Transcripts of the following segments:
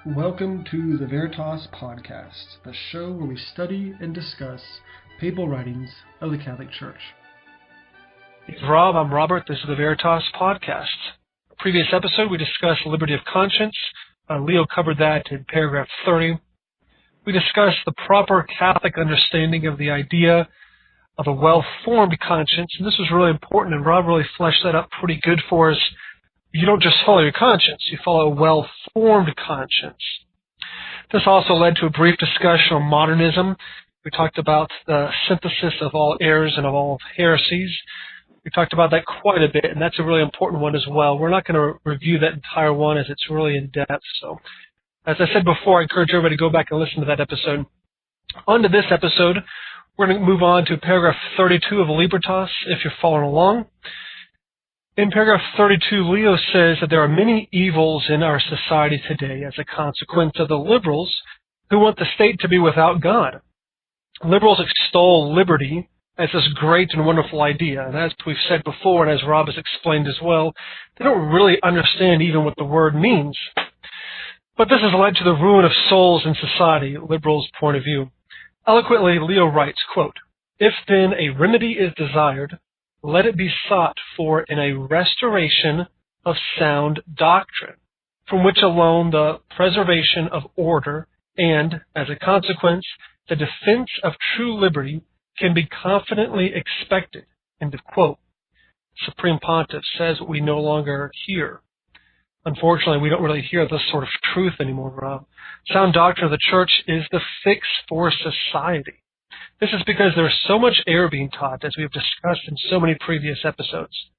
Welcome to the Veritas podcast, the show where we study and discuss papal writings of the Catholic Church. It's Rob, I'm Robert. This is the Veritas podcast. Previous episode, we discussed liberty of conscience. Leo covered that in paragraph 30. We discussed the proper Catholic understanding of the idea of a well-formed conscience, and this was really important, and Rob really fleshed that up pretty good for us. You don't just follow your conscience, you follow a well-formed conscience. This also led to a brief discussion on modernism. We talked about the synthesis of all errors and of all heresies. We talked about that quite a bit, and that's a really important one as well. We're not going to review that entire one as it's really in-depth. So, as I said before, I encourage everybody to go back and listen to that episode. On to this episode, we're going to move on to paragraph 32 of Libertas, if you're following along. In paragraph 32, Leo says that there are many evils in our society today as a consequence of the liberals who want the state to be without God. Liberals extol liberty as this great and wonderful idea, and as we've said before, and as Rob has explained as well, they don't really understand even what the word means. But this has led to the ruin of souls in society, liberals' point of view. Eloquently, Leo writes, quote, "If then a remedy is desired, let it be sought for in a restoration of sound doctrine, from which alone the preservation of order and, as a consequence, the defense of true liberty can be confidently expected." End of quote. Supreme Pontiff says what we no longer hear. Unfortunately, we don't really hear this sort of truth anymore, Rob. Sound doctrine of the Church is the fix for society. This is because there's so much error being taught, as we have discussed in so many previous episodes.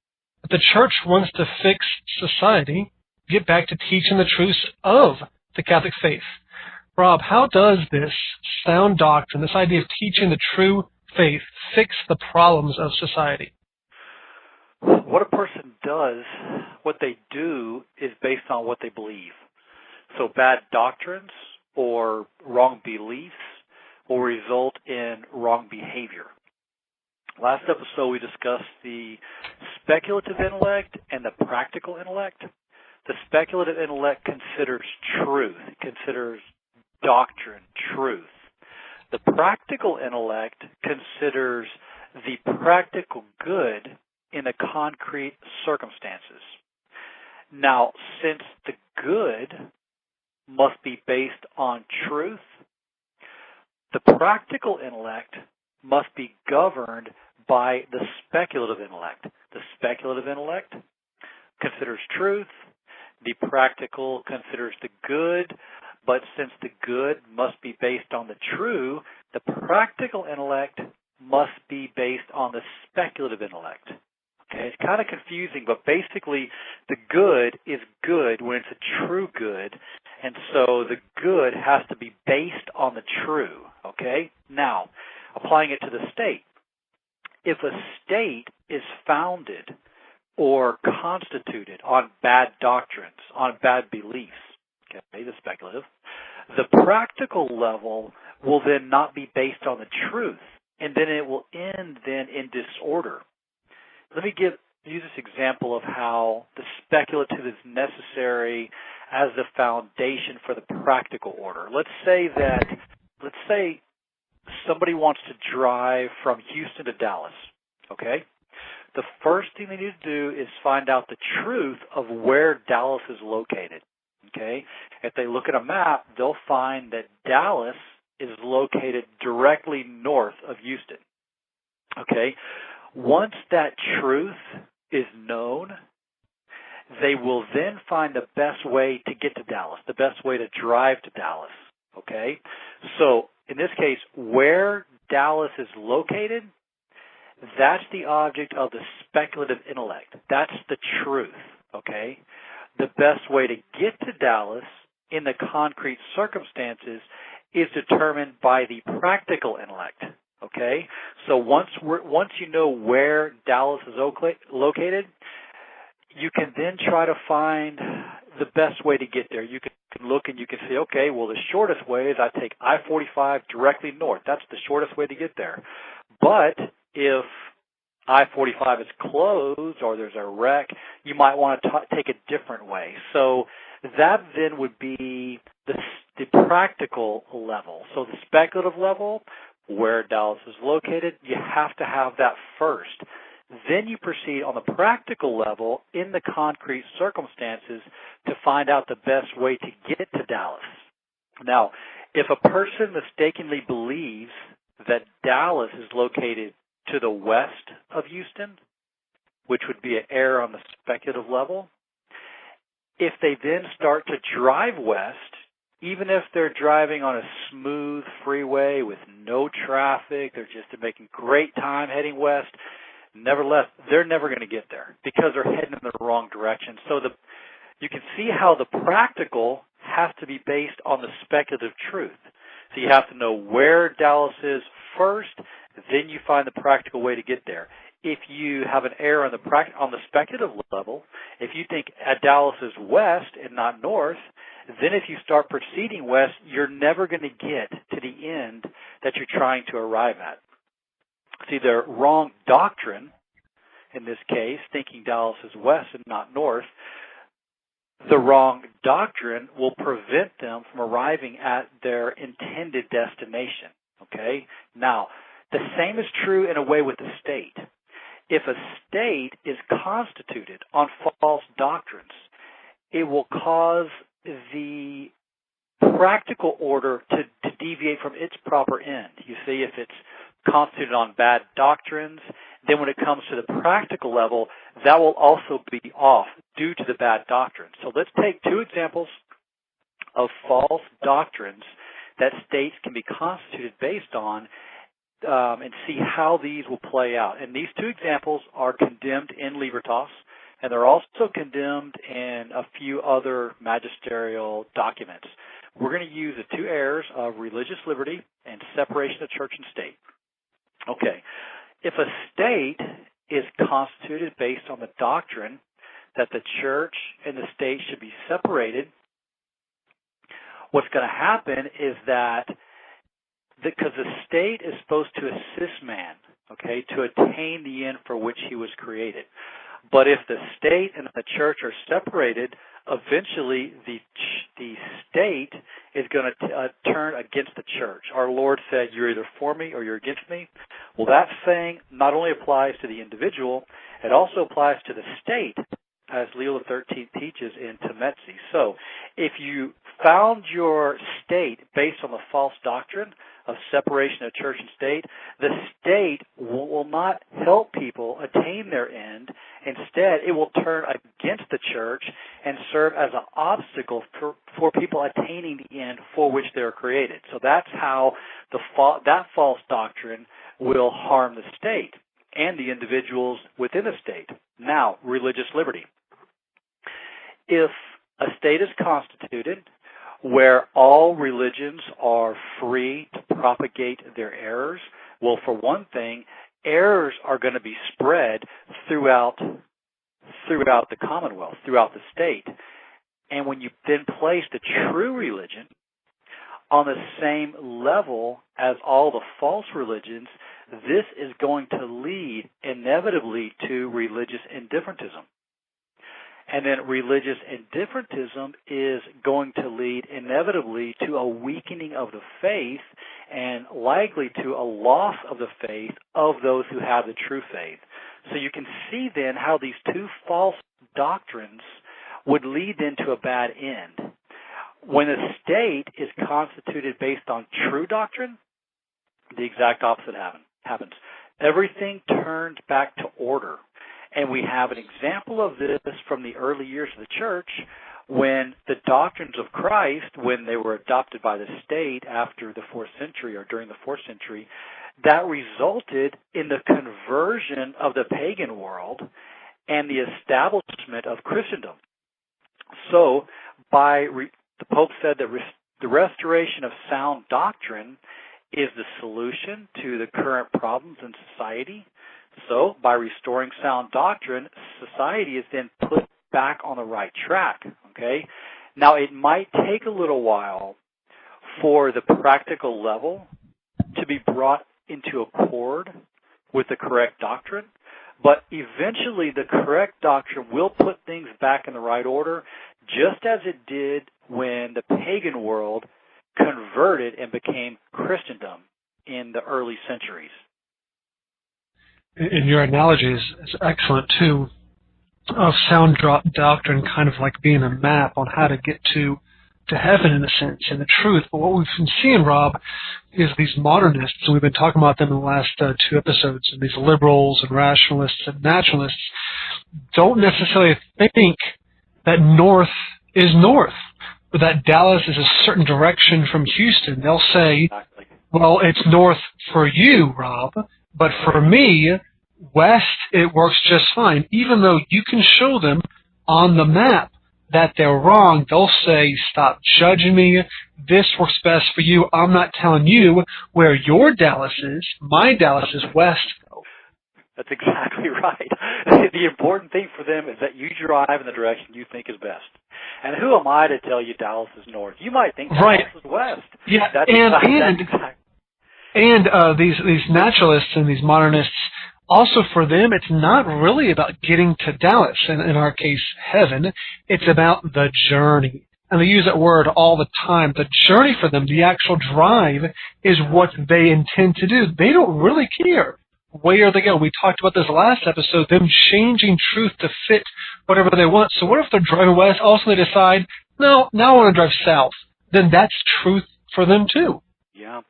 If the Church wants to fix society, get back to teaching the truths of the Catholic faith. Rob, how does this sound doctrine, this idea of teaching the true faith, fix the problems of society? What a person does, what they do, is based on what they believe. So bad doctrines or wrong beliefs will result in wrong behavior. Last episode we discussed the speculative intellect and the practical intellect. The speculative intellect considers truth, considers doctrine, truth. The practical intellect considers the practical good in the concrete circumstances. Now, since the good must be based on truth, the practical intellect must be governed by the speculative intellect. The speculative intellect considers truth. The practical considers the good. But since the good must be based on the true, the practical intellect must be based on the speculative intellect. Okay, it's kind of confusing, but basically the good is good when it's a true good, and so the good has to be based on the true. Okay? Now, applying it to the state. If a state is founded or constituted on bad doctrines, on bad beliefs, okay, the speculative, the practical level will then not be based on the truth, and then it will end then in disorder. Let me use this example of how the speculative is necessary as the foundation for the practical order. Let's say somebody wants to drive from Houston to Dallas, okay? The first thing they need to do is find out the truth of where Dallas is located, okay? If they look at a map, they'll find that Dallas is located directly north of Houston, okay? Once that truth is known, they will then find the best way to get to Dallas, the best way to drive to Dallas, okay? So in this case, where Dallas is located, that's the object of the speculative intellect. That's the truth, okay? The best way to get to Dallas in the concrete circumstances is determined by the practical intellect. Okay, so once you know where Dallas is located, you can then try to find the best way to get there. You can look and you can say, okay, well, the shortest way is I take I-45 directly north. That's the shortest way to get there. But if I-45 is closed or there's a wreck, you might want to take a different way. So that then would be the practical level. So the speculative level, where Dallas is located, you have to have that first. Then you proceed on the practical level in the concrete circumstances to find out the best way to get to Dallas. Now, if a person mistakenly believes that Dallas is located to the west of Houston, which would be an error on the speculative level, if they then start to drive west, even if they're driving on a smooth freeway with no traffic, they're making great time heading west, nevertheless, they're never going to get there because they're heading in the wrong direction. So you can see how the practical has to be based on the speculative truth. So you have to know where Dallas is first, then you find the practical way to get there. If you have an error on the speculative level, if you think Dallas is west and not north, then if you start proceeding west, you're never going to get to the end that you're trying to arrive at. See, their wrong doctrine, in this case, thinking Dallas is west and not north, the wrong doctrine will prevent them from arriving at their intended destination. Okay? Now, the same is true in a way with the state. If a state is constituted on false doctrines, it will cause the practical order to deviate from its proper end. You see, if it's constituted on bad doctrines, then when it comes to the practical level, that will also be off due to the bad doctrine. So let's take two examples of false doctrines that states can be constituted based on and see how these will play out. And these two examples are condemned in Libertas, and they're also condemned in a few other magisterial documents. We're going to use the two errors of religious liberty and separation of church and state. Okay, if a state is constituted based on the doctrine that the church and the state should be separated, what's going to happen is that because the state is supposed to assist man, okay, to attain the end for which he was created. But if the state and the church are separated, eventually the state is going to turn against the church. Our Lord said, you're either for me or you're against me. Well, that saying not only applies to the individual, it also applies to the state, as Leo XIII teaches in Temetzi. So if you found your state based on the false doctrine of separation of church and state, the state will not help people attain their end. Instead, it will turn against the church and serve as an obstacle for people attaining the end for which they are created. So that's how that false doctrine will harm the state and the individuals within the state. Now, religious liberty. If a state is constituted where all religions are free to propagate their errors, well, for one thing, errors are going to be spread throughout the Commonwealth, throughout the state. And when you then place the true religion on the same level as all the false religions, this is going to lead inevitably to religious indifferentism. And then religious indifferentism is going to lead inevitably to a weakening of the faith and likely to a loss of the faith of those who have the true faith. So you can see then how these two false doctrines would lead then to a bad end. When a state is constituted based on true doctrine, the exact opposite happens. Everything turns back to order. And we have an example of this from the early years of the church when the doctrines of Christ, when they were adopted by the state after the 4th century or during the 4th century, that resulted in the conversion of the pagan world and the establishment of Christendom. So the Pope said that the restoration of sound doctrine is the solution to the current problems in society. So, by restoring sound doctrine, society is then put back on the right track, okay? Now, it might take a little while for the practical level to be brought into accord with the correct doctrine, but eventually the correct doctrine will put things back in the right order just as it did when the pagan world converted and became Christendom in the early centuries. And your analogy is excellent, too, of sound doctrine kind of like being a map on how to get to heaven, in a sense, and the truth. But what we've been seeing, Rob, is these modernists, and we've been talking about them in the last 2 episodes, and these liberals and rationalists and naturalists don't necessarily think that north is north, or that Dallas is a certain direction from Houston. They'll say, well, it's north for you, Rob, but for me, west, it works just fine. Even though you can show them on the map that they're wrong, they'll say, stop judging me. This works best for you. I'm not telling you where your Dallas is. My Dallas is west. That's exactly right. The important thing for them is that you drive in the direction you think is best. And who am I to tell you Dallas is north? You might think Dallas is west. Yeah, that's these naturalists and these modernists, also for them, it's not really about getting to Dallas, and in our case, heaven. It's about the journey. And they use that word all the time. The journey for them, the actual drive, is what they intend to do. They don't really care where they go. We talked about this last episode, them changing truth to fit whatever they want. So what if they're driving west, also they decide, no, now I want to drive south. Then that's truth for them too. Yeah.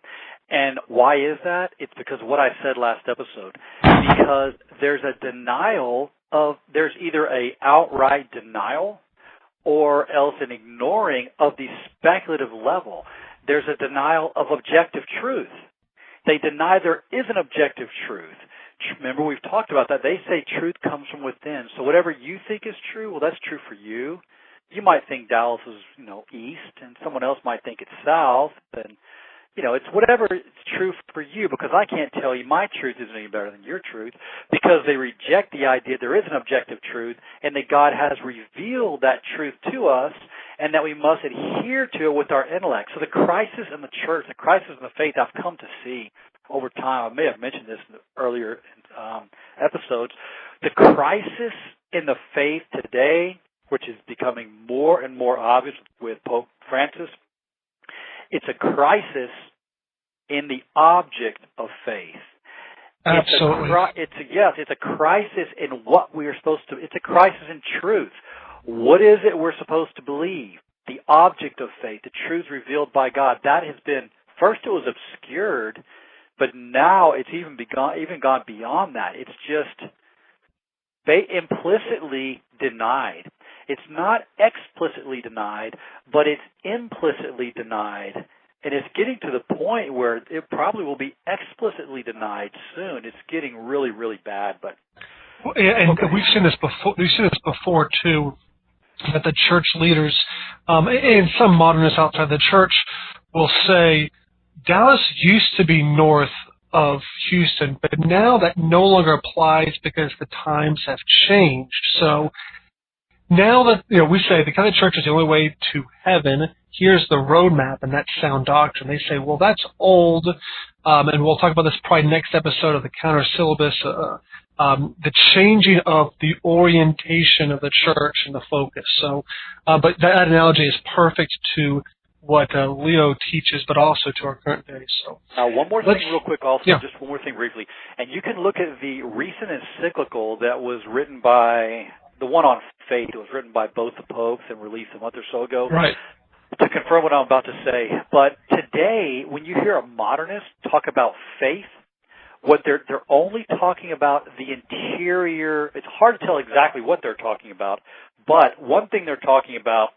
And why is that? It's because of what I said last episode. Because there's a denial of, there's either a outright denial or else an ignoring of the speculative level. There's a denial of objective truth. They deny there is an objective truth. Remember, we've talked about that. They say truth comes from within. So whatever you think is true, well, that's true for you. You might think Dallas is, east, and someone else might think it's south, and it's whatever is true for you, because I can't tell you my truth isn't any better than your truth, because they reject the idea there is an objective truth and that God has revealed that truth to us and that we must adhere to it with our intellect. So the crisis in the church, the crisis in the faith I've come to see over time, I may have mentioned this in the earlier episodes, the crisis in the faith today, which is becoming more and more obvious with Pope Francis, it's a crisis in the object of faith. Absolutely. It's a crisis in what we are supposed to. It's a crisis in truth. What is it we're supposed to believe? The object of faith, the truth revealed by God. That has been, first it was obscured, but now it's even gone beyond that. It's just implicitly denied. It's not explicitly denied, but it's implicitly denied. And it's getting to the point where it probably will be explicitly denied soon. It's getting really, really bad. But we've seen this before. We've seen this before too, that the church leaders and some modernists outside the church will say Dallas used to be north of Houston, but now that no longer applies because the times have changed. So now that we say the Catholic Church is the only way to heaven, here's the roadmap, and that's sound doctrine. They say, well, that's old, and we'll talk about this probably next episode of the counter syllabus, the changing of the orientation of the church and the focus. So, but that analogy is perfect to what Leo teaches, but also to our current day. So, one more thing real quick also, yeah. Just one more thing briefly. And you can look at the recent encyclical that was written by, the one on faith, it was written by both the popes and released a month or so ago. Right. To confirm what I'm about to say. But today, when you hear a modernist talk about faith, what they're only talking about the interior. It's hard to tell exactly what they're talking about, but one thing they're talking about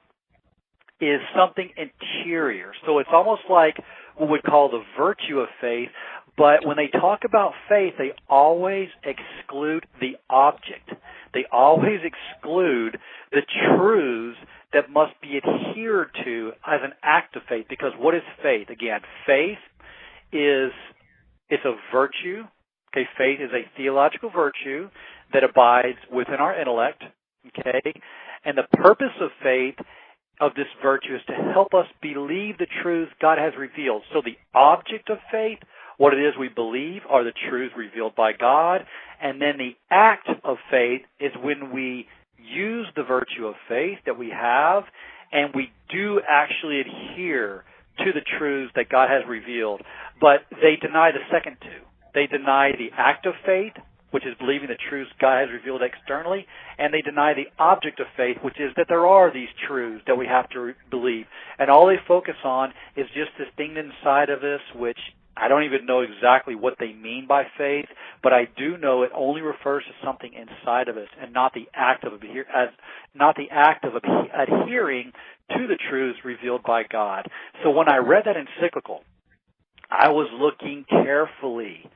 is something interior. So it's almost like what we call the virtue of faith, but when they talk about faith, they always exclude the object. They always exclude the truths that must be adhered to as an act of faith. Because what is faith? Again, faith it's a virtue. Okay, faith is a theological virtue that abides within our intellect. Okay, and the purpose of faith, of this virtue, is to help us believe the truths God has revealed. So the object of faith, what it is we believe, are the truths revealed by God, and then the act of faith is when we use the virtue of faith that we have, and we do actually adhere to the truths that God has revealed. But they deny the second two. They deny the act of faith, which is believing the truths God has revealed externally, and they deny the object of faith, which is that there are these truths that we have to believe. And all they focus on is just this thing inside of us, which I don't even know exactly what they mean by faith, but I do know it only refers to something inside of us, and not the act of adhering to the truths revealed by God. So when I read that encyclical, I was looking carefully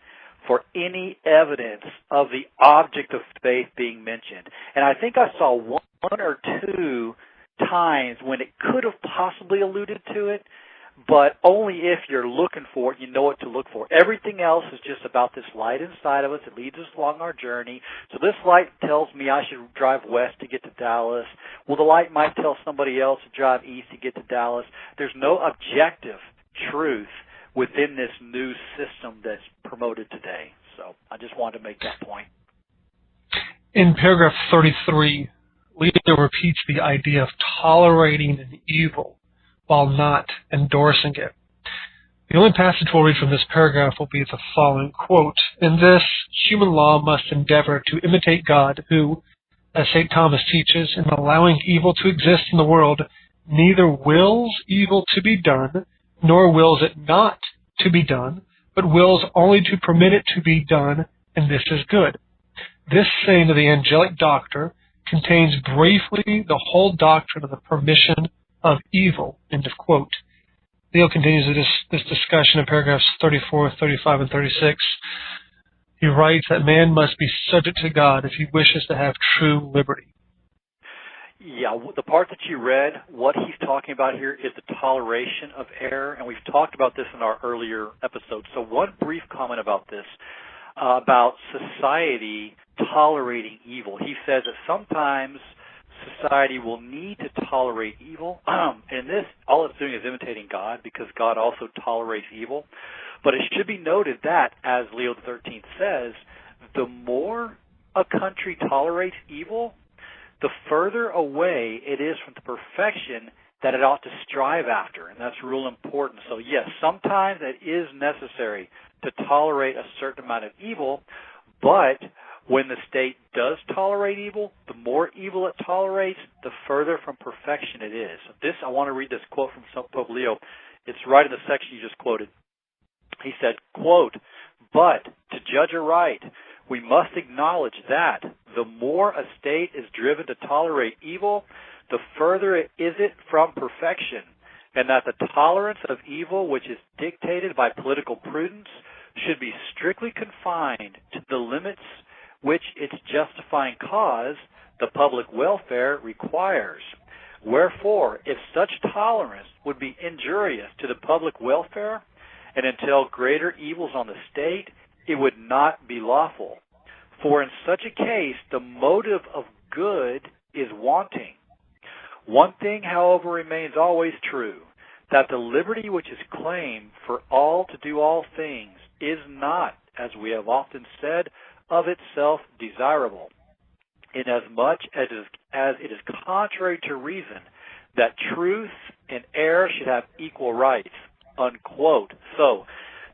for any evidence of the object of faith being mentioned. And I think I saw one or two times when it could have possibly alluded to it, but only if you're looking for it, you know what to look for. Everything else is just about this light inside of us. It leads us along our journey. So this light tells me I should drive west to get to Dallas. Well, the light might tell somebody else to drive east to get to Dallas. There's no objective truth within this new system that's promoted today. So I just wanted to make that point. In paragraph 33, Leo repeats the idea of tolerating an evil while not endorsing it. The only passage we'll read from this paragraph will be the following quote: "In this, human law must endeavor to imitate God, who, as St. Thomas teaches, in allowing evil to exist in the world, neither wills evil to be done, nor wills it not to be done, but wills only to permit it to be done, and this is good. This saying of the angelic doctor contains briefly the whole doctrine of the permission of evil." End of quote. Leo continues this discussion in paragraphs 34, 35, and 36. He writes that man must be subject to God if he wishes to have true liberty. Yeah, the part that you read, what he's talking about here is the toleration of error, and we've talked about this in our earlier episodes. So one brief comment about this, about society tolerating evil. He says that sometimes society will need to tolerate evil, and this, all it's doing is imitating God, because God also tolerates evil. But it should be noted that, as Leo XIII says, the more a country tolerates evil, the further away it is from the perfection that it ought to strive after, and that's real important. So yes, sometimes it is necessary to tolerate a certain amount of evil, but when the state does tolerate evil, the more evil it tolerates, the further from perfection it is. I want to read this quote from Pope Leo. It's right in the section you just quoted. He said, quote, "But to judge aright, we must acknowledge that the more a state is driven to tolerate evil, the further is it from perfection, and that the tolerance of evil which is dictated by political prudence should be strictly confined to the limits which its justifying cause, the public welfare, requires. Wherefore, if such tolerance would be injurious to the public welfare and entail greater evils on the state, it would not be lawful. For in such a case, the motive of good is wanting. One thing, however, remains always true, that the liberty which is claimed for all to do all things is not, as we have often said, of itself desirable, inasmuch as it is contrary to reason that truth and error should have equal rights." Unquote. So,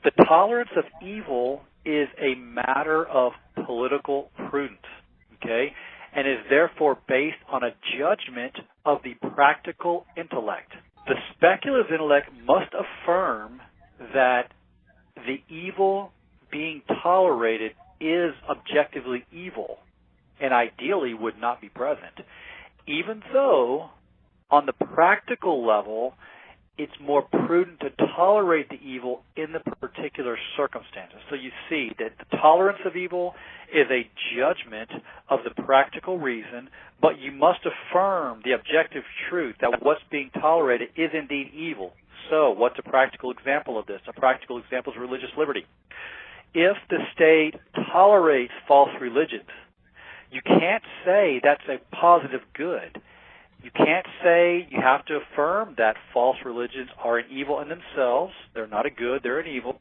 the tolerance of evil is a matter of political prudence, okay, and is therefore based on a judgment of the practical intellect. The speculative intellect must affirm that the evil being tolerated is objectively evil and ideally would not be present, even though on the practical level it's more prudent to tolerate the evil in the particular circumstances. So you see that the tolerance of evil is a judgment of the practical reason, but you must affirm the objective truth that what's being tolerated is indeed evil. So what's a practical example of this? A practical example is religious liberty. If the state tolerates false religions, you can't say that's a positive good. You can't say, you have to affirm that false religions are an evil in themselves. They're not a good, they're an evil.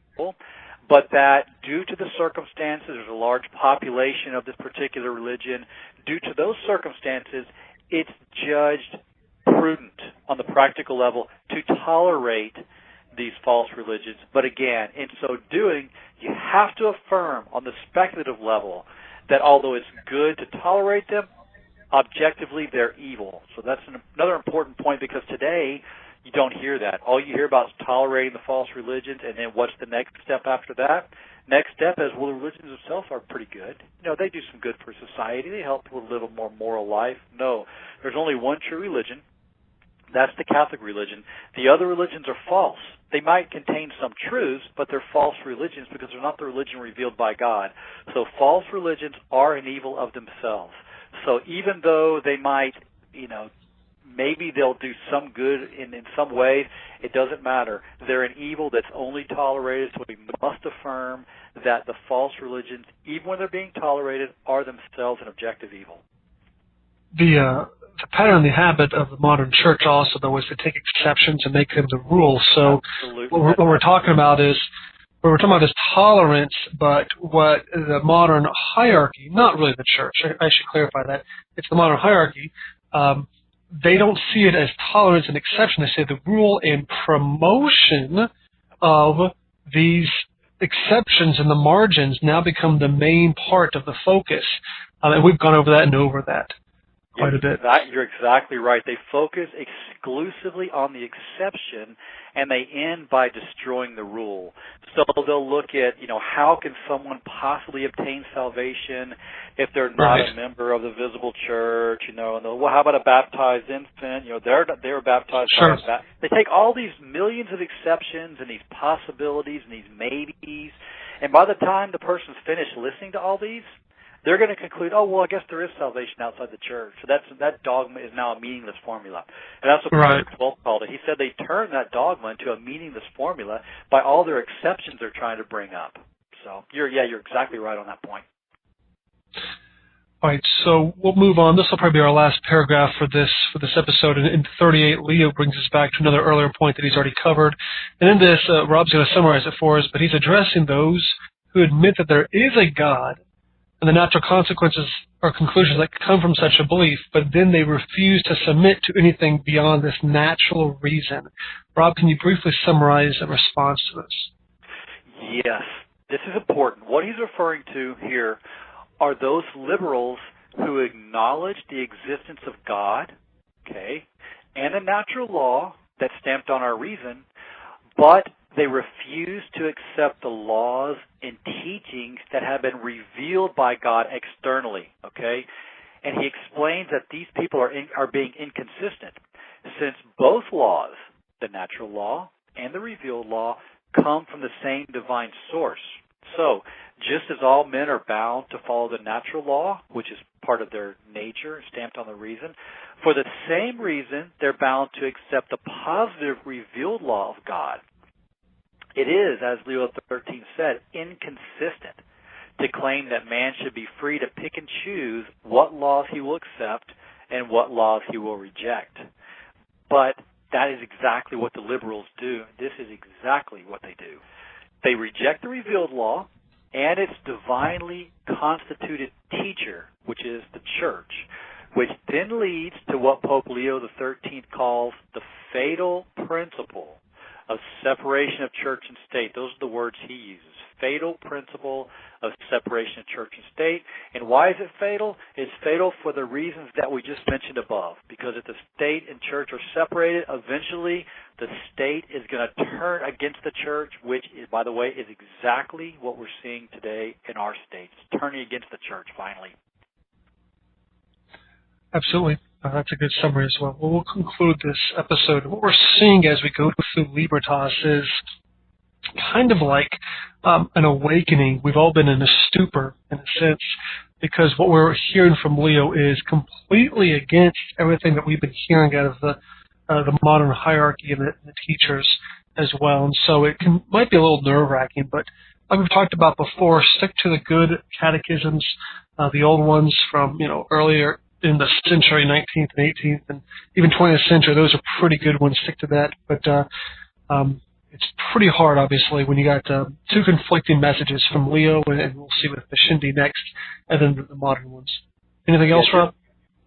but that due to the circumstances, there's a large population of this particular religion. Due to those circumstances, it's judged prudent on the practical level to tolerate these false religions. But again, in so doing, you have to affirm on the speculative level that although it's good to tolerate them, objectively they're evil. So that's another important point, because today you don't hear that. All you hear about is tolerating the false religions, and then what's the next step after that? Next step is, well, the religions themselves are pretty good. They do some good for society. They help people live a more moral life. No, there's only one true religion. That's the Catholic religion. The other religions are false. They might contain some truths, but they're false religions because they're not the religion revealed by God. So false religions are an evil of themselves. So even though they might, maybe they'll do some good in some ways, it doesn't matter. They're an evil that's only tolerated, so we must affirm that the false religions, even when they're being tolerated, are themselves an objective evil. The pattern, the habit of the modern church also, though, is to take exceptions and make them the rule. So what we're talking about is tolerance, but what the modern hierarchy, not really the church, I should clarify that, it's the modern hierarchy, they don't see it as tolerance and exception. They say the rule and promotion of these exceptions in the margins now become the main part of the focus. And we've gone over that and over that quite a bit. You're exactly right. They focus exclusively on the exception, and they end by destroying the rule. So they'll look at, how can someone possibly obtain salvation if they're not a member of the visible church, and well, how about a baptized infant? They were baptized by They take all these millions of exceptions and these possibilities and these maybes, and by the time the person's finished listening to all these, they're going to conclude, oh, well, I guess there is salvation outside the church. So that dogma is now a meaningless formula. And that's what Paul XII called it. He said they turned that dogma into a meaningless formula by all their exceptions they're trying to bring up. So, you're exactly right on that point. All right, so we'll move on. This will probably be our last paragraph for this episode. In 38, Leo brings us back to another earlier point that he's already covered. And in this, Rob's going to summarize it for us, but he's addressing those who admit that there is a God and the natural consequences or conclusions that come from such a belief, but then they refuse to submit to anything beyond this natural reason. Rob, can you briefly summarize a response to this? Yes, this is important. What he's referring to here are those liberals who acknowledge the existence of God, and a natural law that's stamped on our reason, but they refuse to accept the laws and teachings that have been revealed by God externally, And he explains that these people are being inconsistent, since both laws, the natural law and the revealed law, come from the same divine source. So, just as all men are bound to follow the natural law, which is part of their nature, stamped on the reason, for the same reason, they're bound to accept the positive revealed law of God. It is, as Leo XIII said, inconsistent to claim that man should be free to pick and choose what laws he will accept and what laws he will reject. But that is exactly what the liberals do. This is exactly what they do. They reject the revealed law and its divinely constituted teacher, which is the church, which then leads to what Pope Leo XIII calls the fatal principle of separation of church and state. Those are the words he uses. Fatal principle of separation of church and state. And why is it fatal? It's fatal for the reasons that we just mentioned above. Because if the state and church are separated, eventually the state is going to turn against the church, which, by the way, is exactly what we're seeing today in our states. Turning against the church, finally. Absolutely. That's a good summary as well. Well, we'll conclude this episode. What we're seeing as we go through Libertas is kind of like an awakening. We've all been in a stupor, in a sense, because what we're hearing from Leo is completely against everything that we've been hearing out of the modern hierarchy and the teachers as well. And so it might be a little nerve-wracking, but like we've talked about before, stick to the good catechisms, the old ones from earlier in the century, 19th and 18th, and even 20th century. Those are pretty good ones. Stick to that. But it's pretty hard, obviously, when you got two conflicting messages from Leo, and we'll see with the Shindy next, and then the modern ones. Anything else, Rob?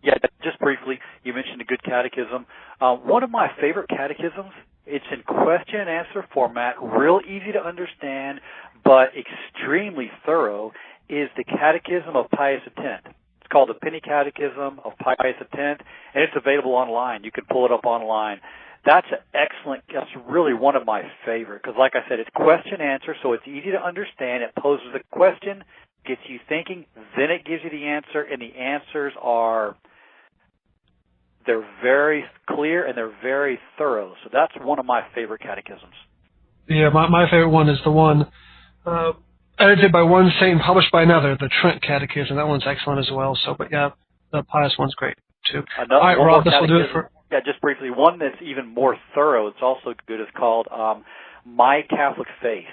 Yeah, just briefly, you mentioned a good catechism. One of my favorite catechisms, it's in question and answer format, real easy to understand, but extremely thorough, is the Catechism of Pius X. It's called the Penny Catechism of Pius X, and it's available online. You can pull it up online. That's excellent. That's really one of my favorite because, like I said, it's question answer, so it's easy to understand. It poses a question, gets you thinking, then it gives you the answer, and the answers they're very clear and they're very thorough. So that's one of my favorite catechisms. Yeah, my favorite one is the one edited by one saint and published by another, the Trent Catechism. That one's excellent as well. So, but yeah, the Pius one's great too. All right, Rob, this will do it for. Yeah, just briefly, one that's even more thorough, it's also good, is called My Catholic Faith.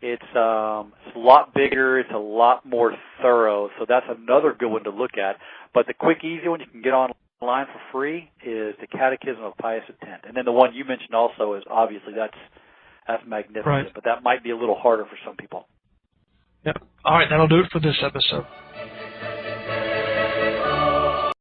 It's a lot bigger, it's a lot more thorough, so that's another good one to look at. But the quick, easy one you can get online for free is the Catechism of Pius X. And then the one you mentioned also is obviously that's magnificent, right. But that might be a little harder for some people. Yep. All right, that'll do it for this episode.